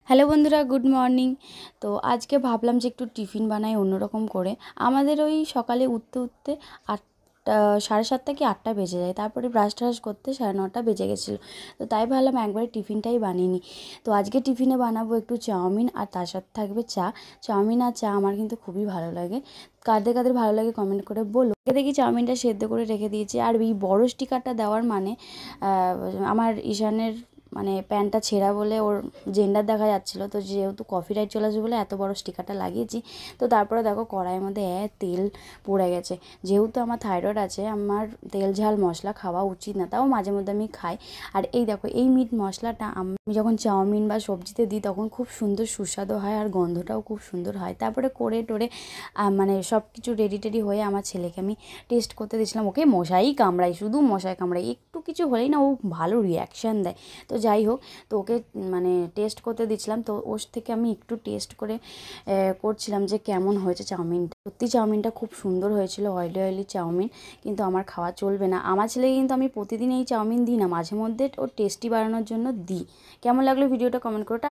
Hello বন্ধুরা, good morning. তো আজকে ভাবলাম যে একটু টিফিন বানাই অন্যরকম করে। আমাদের ওই সকালে উঠতে উঠতে 8টা 7:30 কি 8টা বেজে যায়। তারপরে ব্রাশ ট্রাশ করতে 9:30 বেজে গেছিলো। তো তাই ভাবলাম একবারে টিফিনটাই বানিয়ে নিই। তো আজকে টিফিনে বানাবো একটু চাউমিন, আর তার সাথে থাকবে চা। চাউমিন আর চা আমার কিন্তু খুবই ভালো লাগে। কাদের কাদের ভালো লাগে কমেন্ট করে বলো। দেখি চাউমিনটা সেদ্ধ করে রেখে দিয়েছি। আর এই বড় স্টিকারটা দেওয়ার মানে আমার ঈশানের প্যান্টটা ছেঁড়া বলে ওর জেন্ডার দেখা যাচ্ছিলো। তো যেহেতু কপিরাইট চলে আসবে বলে এত বড় স্টিকারটা লাগিয়েছি। তো তারপরে দেখো কড়াইয়ের মধ্যে তেল পড়ে গেছে। যেহেতু আমার থাইরয়েড আছে, আমার তেল ঝাল মশলা খাওয়া উচিত না, তাও মাঝে মধ্যে আমি খাই। আর এই দেখো, এই মিট মশলাটা আমি যখন চাউমিন বা সবজিতে দিই তখন খুব সুন্দর সুস্বাদু হয়, আর গন্ধটাও খুব সুন্দর হয়। তারপরে করে টোরে সব কিছু রেডি টেডি হয়ে আমার ছেলেকে আমি টেস্ট করতে দিয়েছিলাম। ওকে মশাই কামড়াই, শুধু মশাই কামড়াই, একটু কিছু হলেই না ও ভালো রিয়াকশান দেয়। তো যাই হোক, তো ওকে টেস্ট করতে দিচ্ছিলাম। তো ওর থেকে আমি একটু টেস্ট করে করছিলাম যে কেমন হয়েছে চাউমিনটা। সত্যি চাউমিনটা খুব সুন্দর হয়েছিল, অয়েলি অয়েলি চাউমিন। কিন্তু আমার খাওয়া চলবে না। আমার ছেলেকে কিন্তু আমি প্রতিদিন এই চাউমিন দিই না, মাঝে মধ্যে ওর টেস্টি বাড়ানোর জন্য দিই। কেমন লাগলো ভিডিওটা কমেন্ট করে।